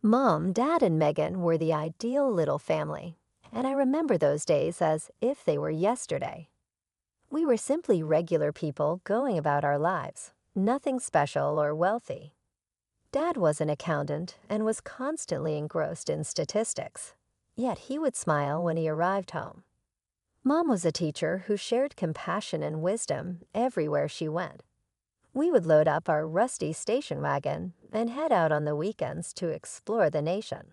Mom, Dad, and Megan were the ideal little family, and I remember those days as if they were yesterday. We were simply regular people going about our lives, nothing special or wealthy. Dad was an accountant and was constantly engrossed in statistics, yet he would smile when he arrived home. Mom was a teacher who shared compassion and wisdom everywhere she went. We would load up our rusty station wagon and head out on the weekends to explore the nation.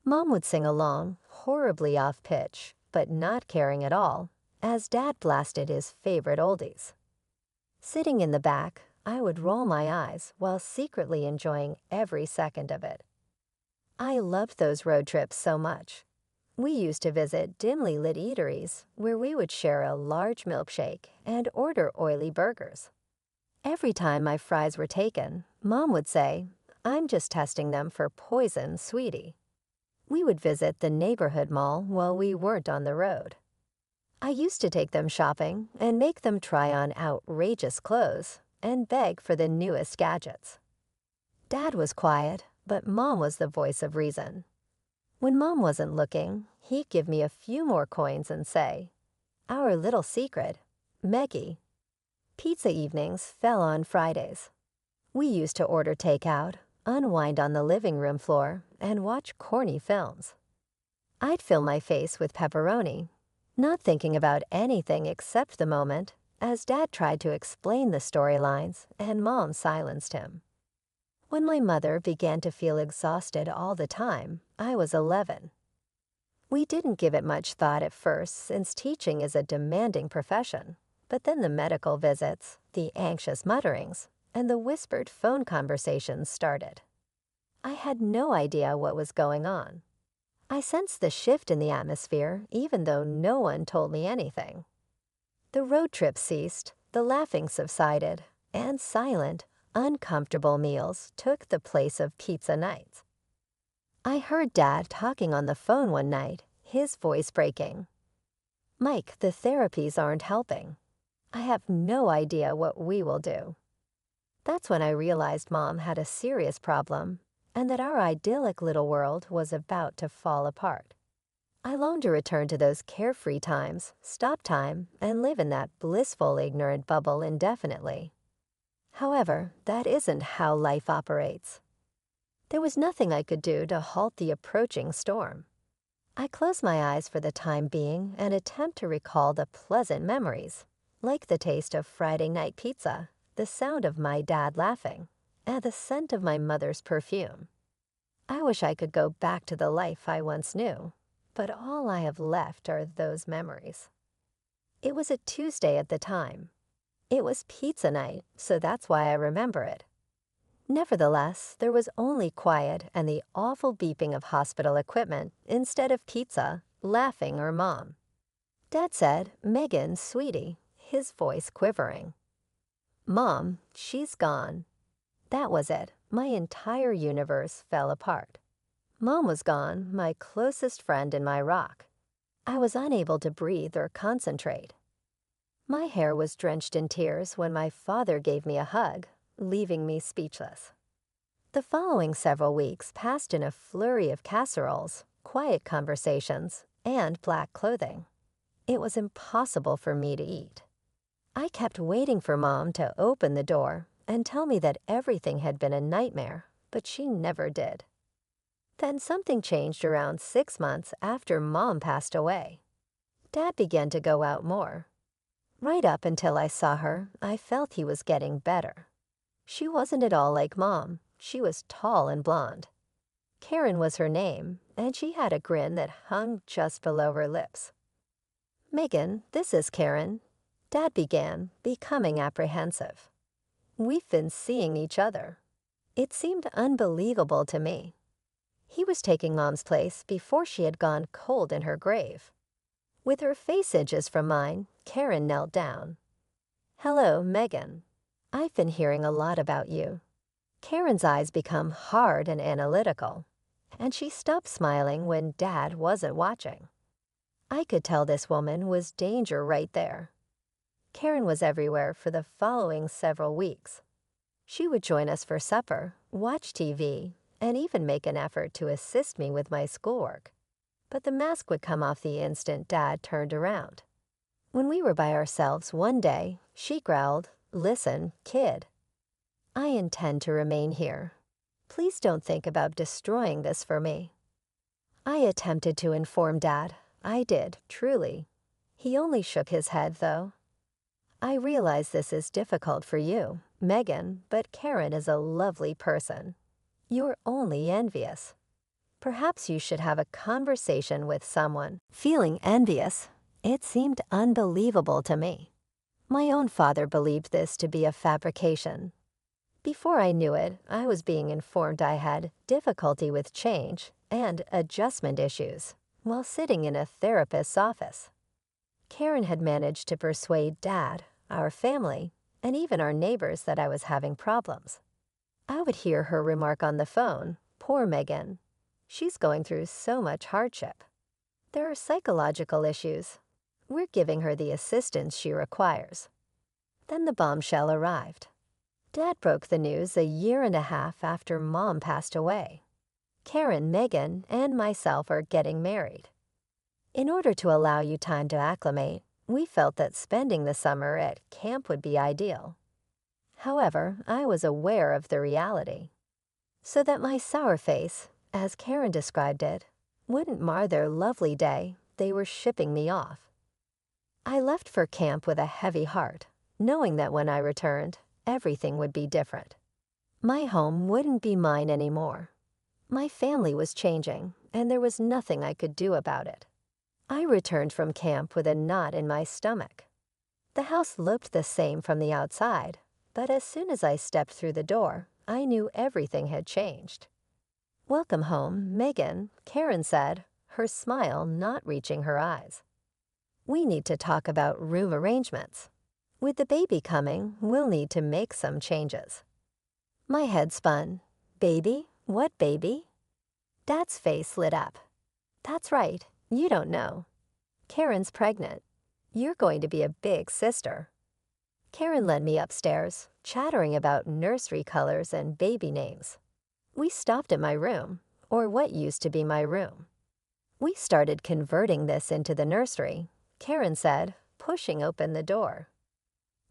Mom would sing along, horribly off pitch, but not caring at all, as Dad blasted his favorite oldies. Sitting in the back, I would roll my eyes while secretly enjoying every second of it. I loved those road trips so much. We used to visit dimly lit eateries where we would share a large milkshake and order oily burgers. Every time my fries were taken, Mom would say, "I'm just testing them for poison, sweetie." We would visit the neighborhood mall while we weren't on the road. I used to take them shopping and make them try on outrageous clothes and beg for the newest gadgets. Dad was quiet, but Mom was the voice of reason. When Mom wasn't looking, he'd give me a few more coins and say, "Our little secret, Meggie." Pizza evenings fell on Fridays. We used to order takeout, unwind on the living room floor, and watch corny films. I'd fill my face with pepperoni, not thinking about anything except the moment, as Dad tried to explain the storylines and Mom silenced him. When my mother began to feel exhausted all the time, I was 11. We didn't give it much thought at first since teaching is a demanding profession, but then the medical visits, the anxious mutterings, and the whispered phone conversations started. I had no idea what was going on. I sensed the shift in the atmosphere even though no one told me anything. The road trip ceased, the laughing subsided, and silent, uncomfortable meals took the place of pizza nights. I heard Dad talking on the phone one night, his voice breaking. "Mike, the therapies aren't helping. I have no idea what we will do." That's when I realized Mom had a serious problem and that our idyllic little world was about to fall apart. I longed to return to those carefree times, stop time, and live in that blissful, ignorant bubble indefinitely. However, that isn't how life operates. There was nothing I could do to halt the approaching storm. I close my eyes for the time being and attempt to recall the pleasant memories, like the taste of Friday night pizza, the sound of my dad laughing, and the scent of my mother's perfume. I wish I could go back to the life I once knew, but all I have left are those memories. It was a Tuesday at the time. It was pizza night, so that's why I remember it. Nevertheless, there was only quiet and the awful beeping of hospital equipment instead of pizza, laughing, or Mom. Dad said, "Megan, sweetie," his voice quivering. "Mom, she's gone." That was it. My entire universe fell apart. Mom was gone, my closest friend and my rock. I was unable to breathe or concentrate. My hair was drenched in tears when my father gave me a hug, leaving me speechless. The following several weeks passed in a flurry of casseroles, quiet conversations, and black clothing. It was impossible for me to eat. I kept waiting for Mom to open the door and tell me that everything had been a nightmare, but she never did. Then something changed around 6 months after Mom passed away. Dad began to go out more. Right up until I saw her, I felt he was getting better. She wasn't at all like Mom. She was tall and blonde. Karen was her name, and she had a grin that hung just below her lips. "Megan, this is Karen," Dad began, becoming apprehensive. "We've been seeing each other." It seemed unbelievable to me. He was taking Mom's place before she had gone cold in her grave. With her face inches from mine, Karen knelt down. "Hello, Megan. I've been hearing a lot about you." Karen's eyes become hard and analytical, and she stopped smiling when Dad wasn't watching. I could tell this woman was danger right there. Karen was everywhere for the following several weeks. She would join us for supper, watch TV, and even make an effort to assist me with my schoolwork. But the mask would come off the instant Dad turned around. When we were by ourselves one day, she growled, "Listen, kid. I intend to remain here. Please don't think about destroying this for me." I attempted to inform Dad. I did, truly. He only shook his head, though. "I realize this is difficult for you, Megan, but Karen is a lovely person. You're only envious. Perhaps you should have a conversation with someone." Feeling envious, it seemed unbelievable to me. My own father believed this to be a fabrication. Before I knew it, I was being informed I had difficulty with change and adjustment issues while sitting in a therapist's office. Karen had managed to persuade Dad, our family, and even our neighbors that I was having problems. I would hear her remark on the phone, "Poor Megan. She's going through so much hardship. There are psychological issues. We're giving her the assistance she requires." Then the bombshell arrived. Dad broke the news a year and a half after Mom passed away. Karen, Megan, and myself are getting married. In order to allow you time to acclimate, we felt that spending the summer at camp would be ideal. However, I was aware of the reality, so that my sour face, as Karen described it, wouldn't mar their lovely day. They were shipping me off. I left for camp with a heavy heart, knowing that when I returned, everything would be different. My home wouldn't be mine anymore. My family was changing, and there was nothing I could do about it. I returned from camp with a knot in my stomach. The house looked the same from the outside, but as soon as I stepped through the door, I knew everything had changed. "Welcome home, Megan," Karen said, her smile not reaching her eyes. "We need to talk about room arrangements. With the baby coming, we'll need to make some changes." My head spun. "Baby? What baby?" Dad's face lit up. "That's right, you don't know. Karen's pregnant. You're going to be a big sister." Karen led me upstairs, chattering about nursery colors and baby names. We stopped at my room, or what used to be my room. "We started converting this into the nursery," Karen said, pushing open the door.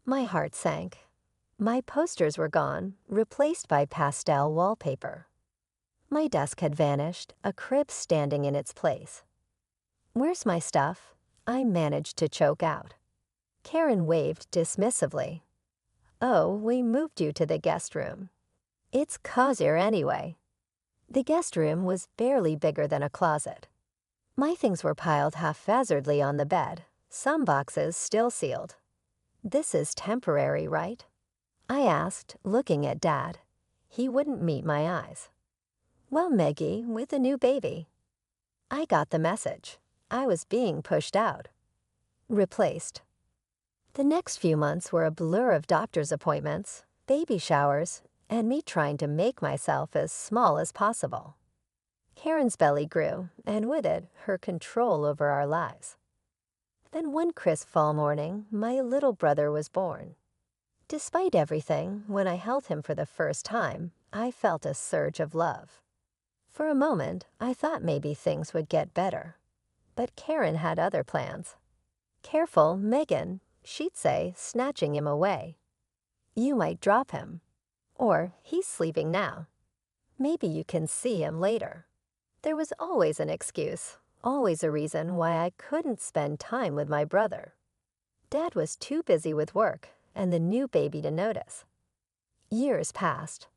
My heart sank. My posters were gone, replaced by pastel wallpaper. My desk had vanished, a crib standing in its place. "Where's my stuff?" I managed to choke out. Karen waved dismissively. "Oh, we moved you to the guest room. It's cozier anyway." The guest room was barely bigger than a closet. My things were piled haphazardly on the bed, some boxes still sealed. "This is temporary, right?" I asked, looking at Dad. He wouldn't meet my eyes. "Well, Meggie, with a new baby." I got the message. I was being pushed out. Replaced. The next few months were a blur of doctor's appointments, baby showers, and me trying to make myself as small as possible. Karen's belly grew, and with it, her control over our lives. Then one crisp fall morning, my little brother was born. Despite everything, when I held him for the first time, I felt a surge of love. For a moment, I thought maybe things would get better. But Karen had other plans. "Careful, Megan," she'd say, snatching him away. "You might drop him." Or, "He's sleeping now. Maybe you can see him later." There was always an excuse, always a reason why I couldn't spend time with my brother. Dad was too busy with work and the new baby to notice. Years passed.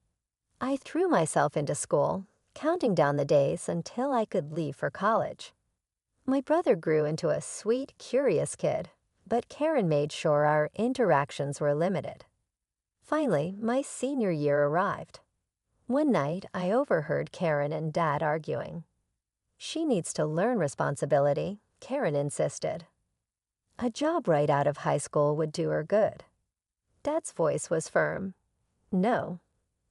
I threw myself into school, counting down the days until I could leave for college. My brother grew into a sweet, curious kid, but Karen made sure our interactions were limited. Finally, my senior year arrived. One night, I overheard Karen and Dad arguing. "She needs to learn responsibility," Karen insisted. "A job right out of high school would do her good." Dad's voice was firm. "No.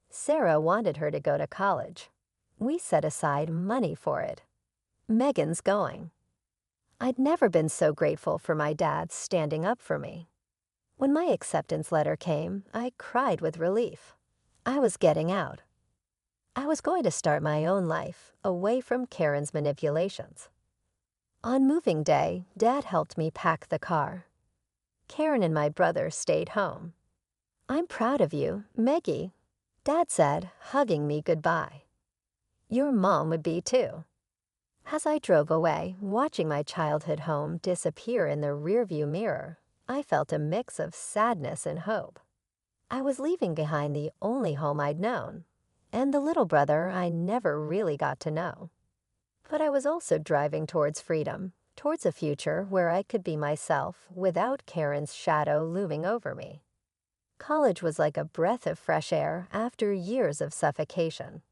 Sarah wanted her to go to college. We set aside money for it. Megan's going." I'd never been so grateful for my dad standing up for me. When my acceptance letter came, I cried with relief. I was getting out. I was going to start my own life, away from Karen's manipulations. On moving day, Dad helped me pack the car. Karen and my brother stayed home. "I'm proud of you, Maggie," Dad said, hugging me goodbye. "Your mom would be too." As I drove away, watching my childhood home disappear in the rearview mirror, I felt a mix of sadness and hope. I was leaving behind the only home I'd known, and the little brother I never really got to know. But I was also driving towards freedom, towards a future where I could be myself without Karen's shadow looming over me. College was like a breath of fresh air after years of suffocation.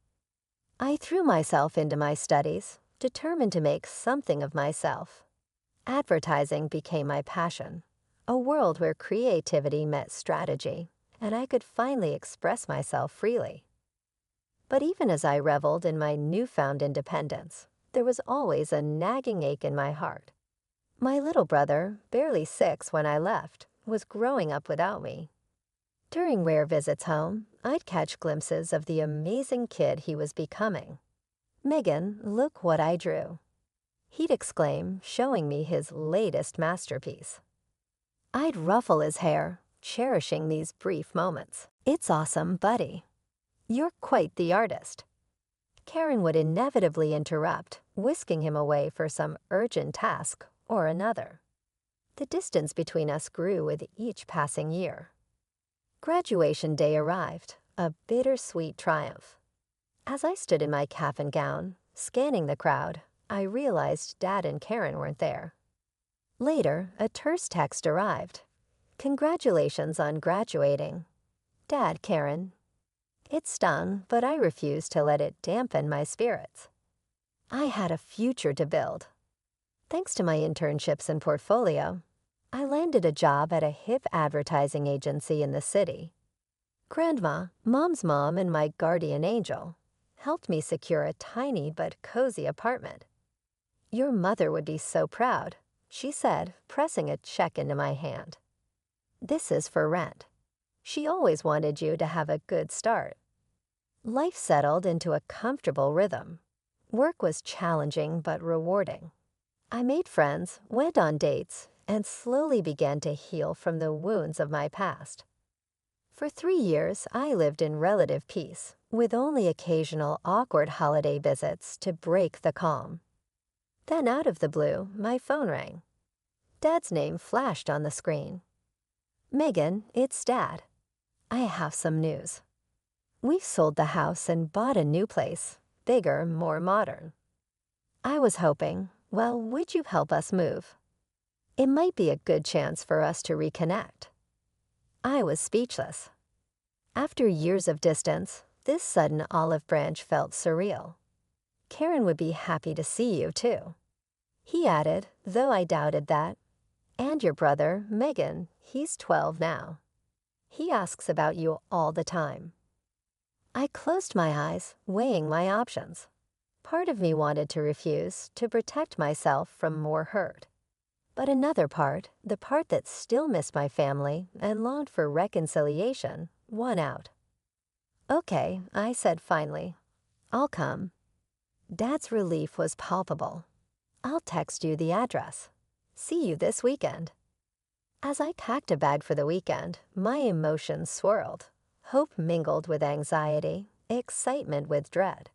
I threw myself into my studies, determined to make something of myself. Advertising became my passion, a world where creativity met strategy, and I could finally express myself freely. But even as I reveled in my newfound independence, there was always a nagging ache in my heart. My little brother, barely 6 when I left, was growing up without me. During rare visits home, I'd catch glimpses of the amazing kid he was becoming. "Megan, look what I drew," he'd exclaim, showing me his latest masterpiece. I'd ruffle his hair, cherishing these brief moments. "It's awesome, buddy. You're quite the artist." Karen would inevitably interrupt, whisking him away for some urgent task or another. The distance between us grew with each passing year. Graduation day arrived, a bittersweet triumph. As I stood in my cap and gown, scanning the crowd, I realized Dad and Karen weren't there. Later, a terse text arrived. "Congratulations on graduating. Dad, Karen." It stung, but I refused to let it dampen my spirits. I had a future to build. Thanks to my internships and portfolio, I landed a job at a hip advertising agency in the city. Grandma, Mom's mom, and my guardian angel helped me secure a tiny but cozy apartment. "Your mother would be so proud," she said, pressing a check into my hand. "This is for rent. She always wanted you to have a good start." Life settled into a comfortable rhythm. Work was challenging but rewarding. I made friends, went on dates, and slowly began to heal from the wounds of my past. For 3 years, I lived in relative peace, with only occasional awkward holiday visits to break the calm. Then out of the blue, my phone rang. Dad's name flashed on the screen. "Megan, it's Dad. I have some news. We've sold the house and bought a new place, bigger, more modern. I was hoping, well, would you help us move? It might be a good chance for us to reconnect." I was speechless. After years of distance, this sudden olive branch felt surreal. "Karen would be happy to see you, too," he added, though I doubted that. "And your brother, Megan, he's 12 now. He asks about you all the time." I closed my eyes, weighing my options. Part of me wanted to refuse, to protect myself from more hurt. But another part, the part that still missed my family and longed for reconciliation, won out. "Okay," I said finally. "I'll come." Dad's relief was palpable. "I'll text you the address. See you this weekend." As I packed a bag for the weekend, my emotions swirled. Hope mingled with anxiety, excitement with dread.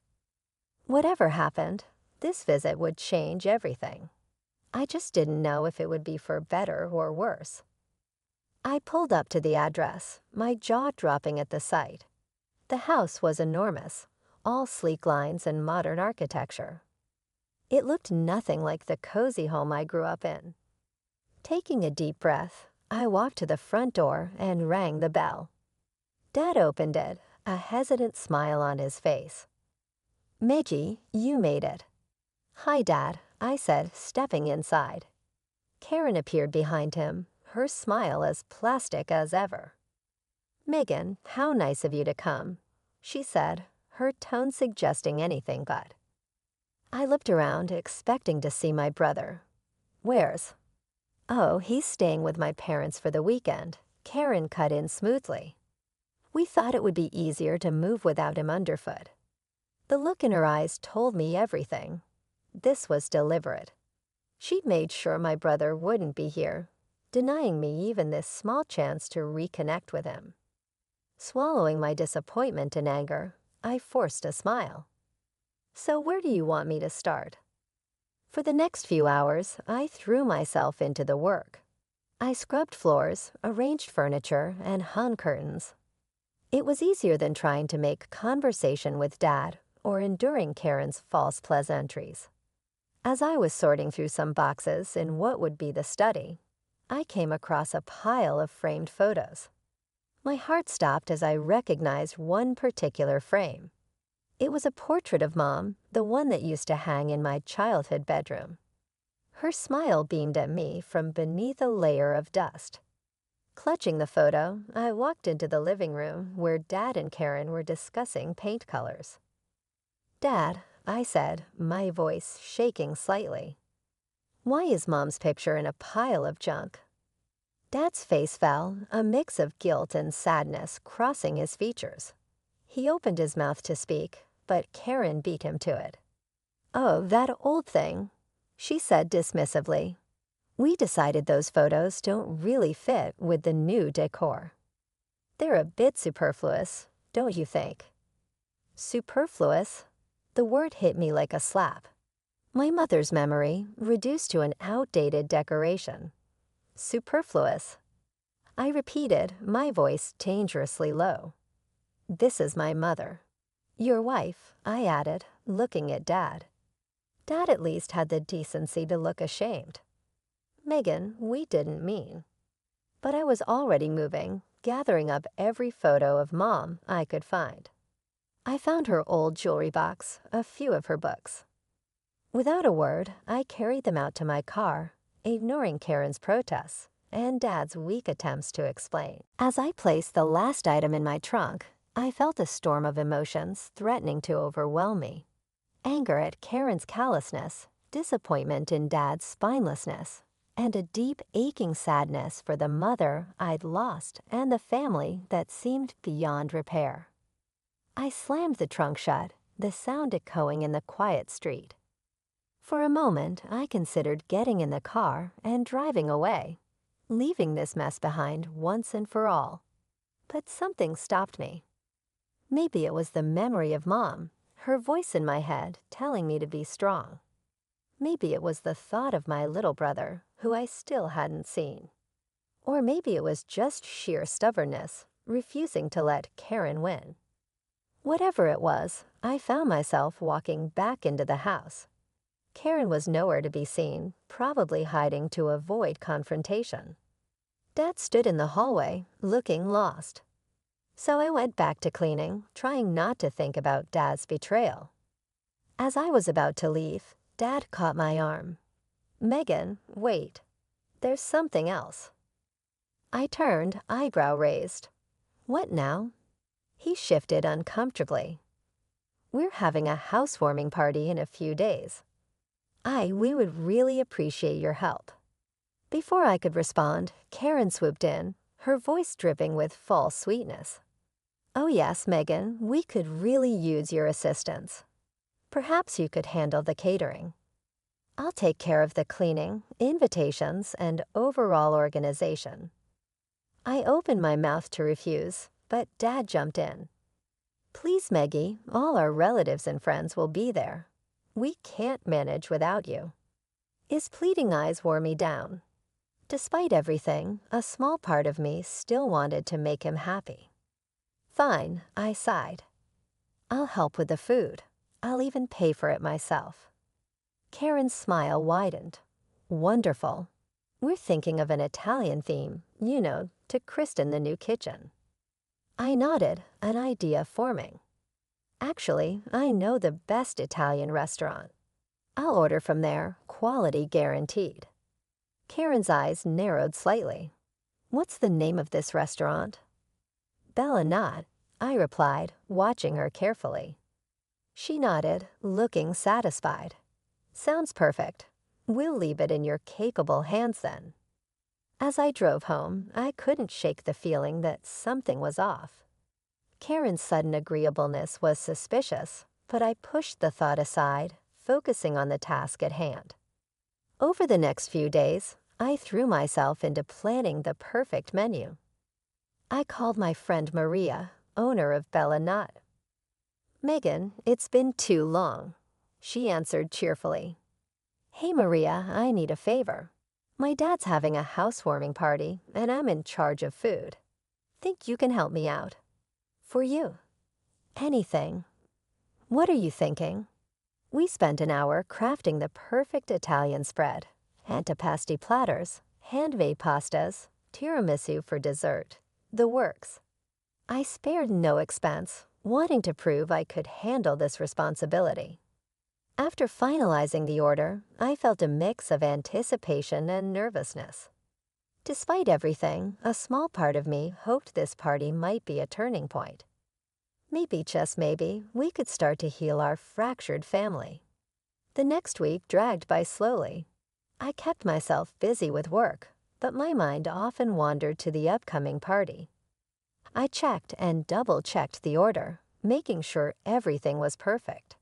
Whatever happened, this visit would change everything. I just didn't know if it would be for better or worse. I pulled up to the address, my jaw dropping at the sight. The house was enormous, all sleek lines and modern architecture. It looked nothing like the cozy home I grew up in. Taking a deep breath, I walked to the front door and rang the bell. Dad opened it, a hesitant smile on his face. "Meiji, you made it." "Hi, Dad," I said, stepping inside. Karen appeared behind him, her smile as plastic as ever. "Megan, how nice of you to come," she said, her tone suggesting anything but. I looked around, expecting to see my brother. "Where's?" "Oh, he's staying with my parents for the weekend," Karen cut in smoothly. "We thought it would be easier to move without him underfoot." The look in her eyes told me everything. This was deliberate. She'd made sure my brother wouldn't be here, denying me even this small chance to reconnect with him. Swallowing my disappointment and anger, I forced a smile. So where do you want me to start? For the next few hours, I threw myself into the work. I scrubbed floors, arranged furniture, and hung curtains. It was easier than trying to make conversation with Dad or enduring Karen's false pleasantries. As I was sorting through some boxes in what would be the study, I came across a pile of framed photos. My heart stopped as I recognized one particular frame. It was a portrait of Mom, the one that used to hang in my childhood bedroom. Her smile beamed at me from beneath a layer of dust. Clutching the photo, I walked into the living room where Dad and Karen were discussing paint colors. "Dad," I said, my voice shaking slightly, "why is Mom's picture in a pile of junk?" Dad's face fell, a mix of guilt and sadness crossing his features. He opened his mouth to speak, but Karen beat him to it. "Oh, that old thing," she said dismissively. "We decided those photos don't really fit with the new decor. They're a bit superfluous, don't you think?" Superfluous? The word hit me like a slap. My mother's memory, reduced to an outdated decoration. Superfluous. I repeated, my voice dangerously low. "This is my mother." "Your wife," I added, looking at Dad. Dad at least had the decency to look ashamed. "Megan, we didn't mean." But I was already moving, gathering up every photo of Mom I could find. I found her old jewelry box, a few of her books. Without a word, I carried them out to my car, ignoring Karen's protests and Dad's weak attempts to explain. As I placed the last item in my trunk, I felt a storm of emotions threatening to overwhelm me. Anger at Karen's callousness, disappointment in Dad's spinelessness, and a deep, aching sadness for the mother I'd lost and the family that seemed beyond repair. I slammed the trunk shut, the sound echoing in the quiet street. For a moment, I considered getting in the car and driving away, leaving this mess behind once and for all. But something stopped me. Maybe it was the memory of Mom, her voice in my head telling me to be strong. Maybe it was the thought of my little brother, who I still hadn't seen. Or maybe it was just sheer stubbornness, refusing to let Karen win. Whatever it was, I found myself walking back into the house. Karen was nowhere to be seen, probably hiding to avoid confrontation. Dad stood in the hallway, looking lost. So I went back to cleaning, trying not to think about Dad's betrayal. As I was about to leave, Dad caught my arm. "Megan, wait. There's something else." I turned, eyebrow raised. "What now?" He shifted uncomfortably. "We're having a housewarming party in a few days. We would really appreciate your help." Before I could respond, Karen swooped in, her voice dripping with false sweetness. "Oh yes, Megan, we could really use your assistance. Perhaps you could handle the catering. I'll take care of the cleaning, invitations, and overall organization." I opened my mouth to refuse, but Dad jumped in. "Please, Meggie, all our relatives and friends will be there. We can't manage without you." His pleading eyes wore me down. Despite everything, a small part of me still wanted to make him happy. "Fine," I sighed. "I'll help with the food. I'll even pay for it myself." Karen's smile widened. "Wonderful. We're thinking of an Italian theme, to christen the new kitchen." I nodded, an idea forming. "Actually, I know the best Italian restaurant. I'll order from there, quality guaranteed." Karen's eyes narrowed slightly. "What's the name of this restaurant?" "Bella Not," I replied, watching her carefully. She nodded, looking satisfied. "Sounds perfect. We'll leave it in your capable hands then." As I drove home, I couldn't shake the feeling that something was off. Karen's sudden agreeableness was suspicious, but I pushed the thought aside, focusing on the task at hand. Over the next few days, I threw myself into planning the perfect menu. I called my friend Maria, owner of Bella Nut. "Megan, it's been too long," she answered cheerfully. "Hey Maria, I need a favor. My dad's having a housewarming party, and I'm in charge of food. Think you can help me out? For you. Anything. What are you thinking?" We spent an hour crafting the perfect Italian spread, antipasti platters, handmade pastas, tiramisu for dessert, the works. I spared no expense, wanting to prove I could handle this responsibility. After finalizing the order, I felt a mix of anticipation and nervousness. Despite everything, a small part of me hoped this party might be a turning point. Maybe, just maybe, we could start to heal our fractured family. The next week dragged by slowly. I kept myself busy with work, but my mind often wandered to the upcoming party. I checked and double-checked the order, making sure everything was perfect.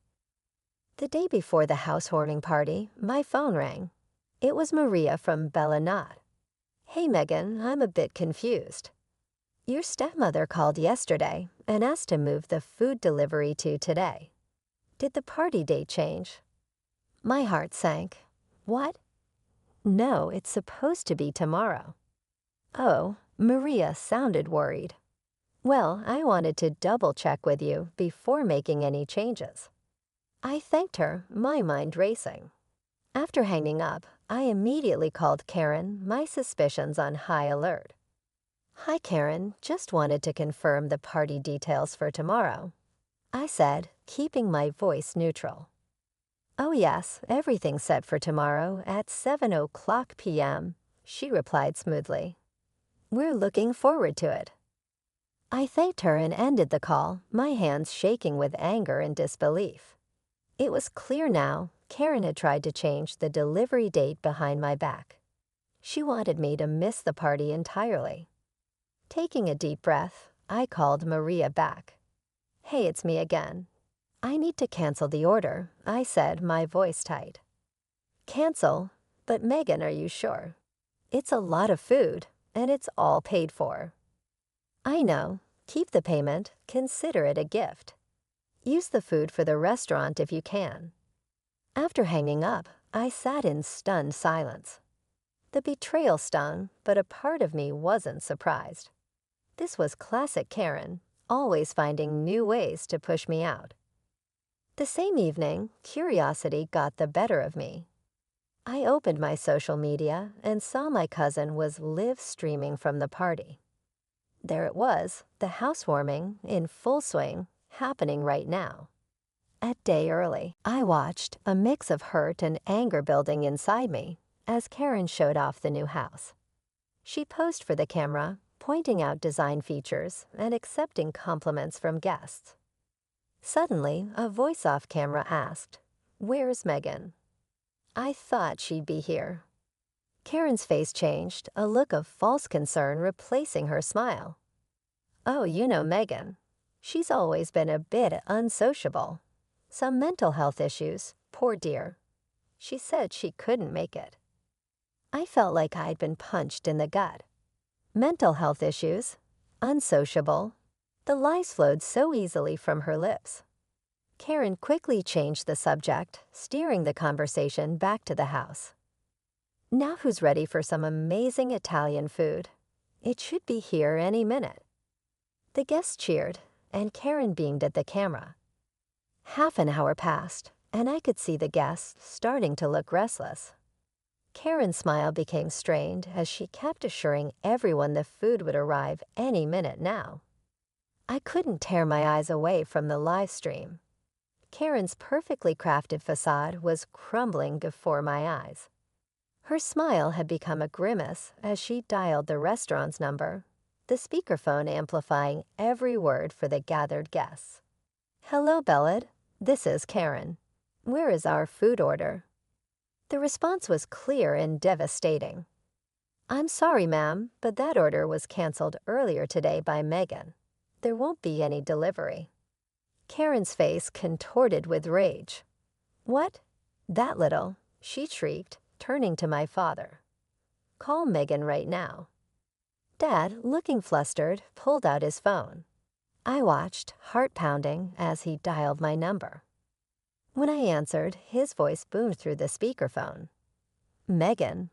The day before the housewarming party, my phone rang. It was Maria from Bella Nut. "Hey Megan, I'm a bit confused. Your stepmother called yesterday and asked to move the food delivery to today. Did the party date change?" My heart sank. "What? No, it's supposed to be tomorrow." Oh, Maria sounded worried. "Well, I wanted to double-check with you before making any changes." I thanked her, my mind racing. After hanging up, I immediately called Karen, my suspicions on high alert. "Hi Karen, just wanted to confirm the party details for tomorrow," I said, keeping my voice neutral. "Oh yes, everything's set for tomorrow at 7:00 p.m., she replied smoothly. "We're looking forward to it." I thanked her and ended the call, my hands shaking with anger and disbelief. It was clear now, Karen had tried to change the delivery date behind my back. She wanted me to miss the party entirely. Taking a deep breath, I called Maria back. "Hey, it's me again. I need to cancel the order," I said, my voice tight. "Cancel? But Megan, are you sure? It's a lot of food, and it's all paid for." "I know. Keep the payment. Consider it a gift. Use the food for the restaurant if you can." After hanging up, I sat in stunned silence. The betrayal stung, but a part of me wasn't surprised. This was classic Karen, always finding new ways to push me out. The same evening, curiosity got the better of me. I opened my social media and saw my cousin was live streaming from the party. There it was, the housewarming, in full swing, happening right now. A day early, I watched, a mix of hurt and anger building inside me, as Karen showed off the new house. She posed for the camera, pointing out design features and accepting compliments from guests. Suddenly, a voice off camera asked, "Where's Megan?" I thought she'd be here. Karen's face changed, a look of false concern replacing her smile. "Oh, you know Megan. She's always been a bit unsociable. Some mental health issues, poor dear. She said she couldn't make it." I felt like I'd been punched in the gut. Mental health issues? Unsociable? The lies flowed so easily from her lips. Karen quickly changed the subject, steering the conversation back to the house. "Now who's ready for some amazing Italian food? It should be here any minute." The guests cheered, and Karen beamed at the camera. Half an hour passed, and I could see the guests starting to look restless. Karen's smile became strained as she kept assuring everyone the food would arrive any minute now. I couldn't tear my eyes away from the live stream. Karen's perfectly crafted facade was crumbling before my eyes. Her smile had become a grimace as she dialed the restaurant's number, the speakerphone amplifying every word for the gathered guests. "Hello, Bellad. This is Karen. Where is our food order?" The response was clear and devastating. "I'm sorry, ma'am, but that order was canceled earlier today by Megan. There won't be any delivery." Karen's face contorted with rage. "What? That little?" she shrieked, turning to my father. "Call Megan right now." Dad, looking flustered, pulled out his phone. I watched, heart pounding, as he dialed my number. When I answered, his voice boomed through the speakerphone. "Megan,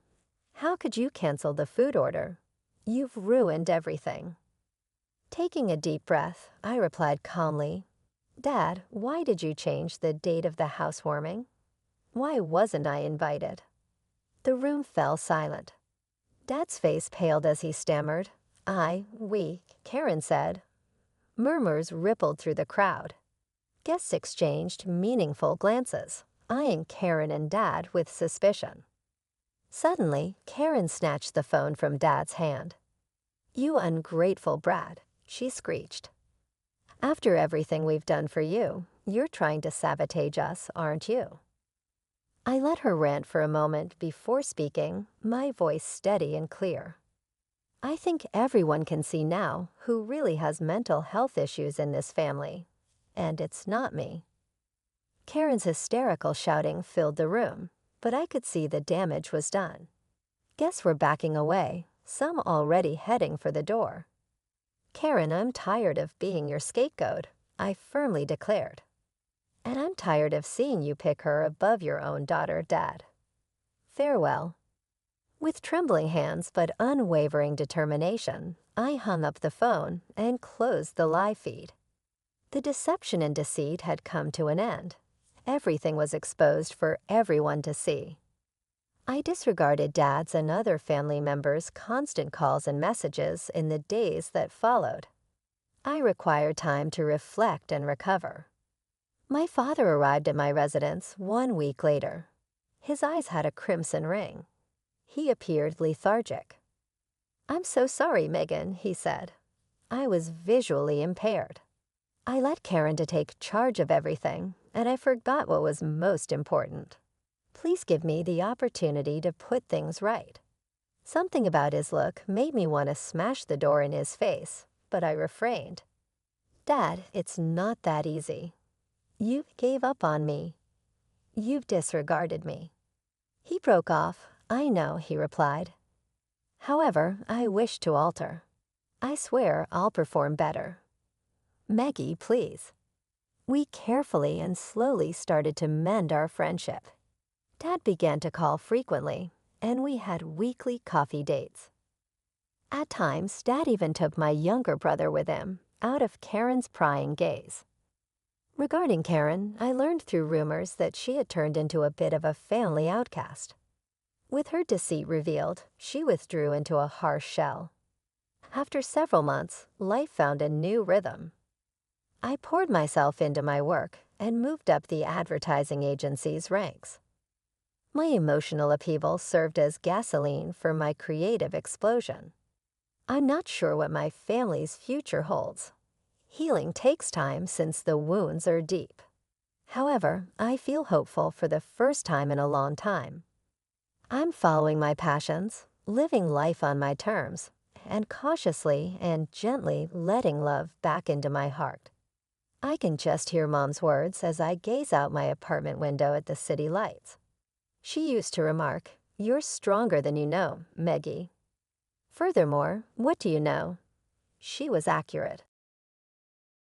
how could you cancel the food order? You've ruined everything." Taking a deep breath, I replied calmly, "Dad, why did you change the date of the housewarming? Why wasn't I invited?" The room fell silent. Dad's face paled as he stammered, "We," Karen said. Murmurs rippled through the crowd. Guests exchanged meaningful glances, eyeing Karen and Dad with suspicion. Suddenly, Karen snatched the phone from Dad's hand. "You ungrateful brat," she screeched. "After everything we've done for you, you're trying to sabotage us, aren't you?" I let her rant for a moment before speaking, my voice steady and clear. "I think everyone can see now who really has mental health issues in this family, and it's not me." Karen's hysterical shouting filled the room, but I could see the damage was done. Guests were backing away, some already heading for the door. "Karen, I'm tired of being your scapegoat," I firmly declared. "And I'm tired of seeing you pick her above your own daughter, Dad. Farewell." With trembling hands but unwavering determination, I hung up the phone and closed the live feed. The deception and deceit had come to an end. Everything was exposed for everyone to see. I disregarded Dad's and other family members' constant calls and messages in the days that followed. I required time to reflect and recover. My father arrived at my residence 1 week later. His eyes had a crimson ring. He appeared lethargic. "I'm so sorry, Megan," he said. I was visually impaired. I let Karen to take charge of everything, and I forgot what was most important. Please give me the opportunity to put things right. Something about his look made me want to smash the door in his face, but I refrained. "Dad, it's not that easy. You gave up on me. You've disregarded me." He broke off. "I know," he replied. "However, I wish to alter. I swear I'll perform better. Maggie, please." We carefully and slowly started to mend our friendship. Dad began to call frequently, and we had weekly coffee dates. At times, Dad even took my younger brother with him, out of Karen's prying gaze. Regarding Karen, I learned through rumors that she had turned into a bit of a family outcast. With her deceit revealed, she withdrew into a harsh shell. After several months, life found a new rhythm. I poured myself into my work and moved up the advertising agency's ranks. My emotional upheaval served as gasoline for my creative explosion. I'm not sure what my family's future holds. Healing takes time since the wounds are deep. However, I feel hopeful for the first time in a long time. I'm following my passions, living life on my terms, and cautiously and gently letting love back into my heart. I can just hear Mom's words as I gaze out my apartment window at the city lights. She used to remark, "You're stronger than you know, Meggie." Furthermore, what do you know? She was accurate.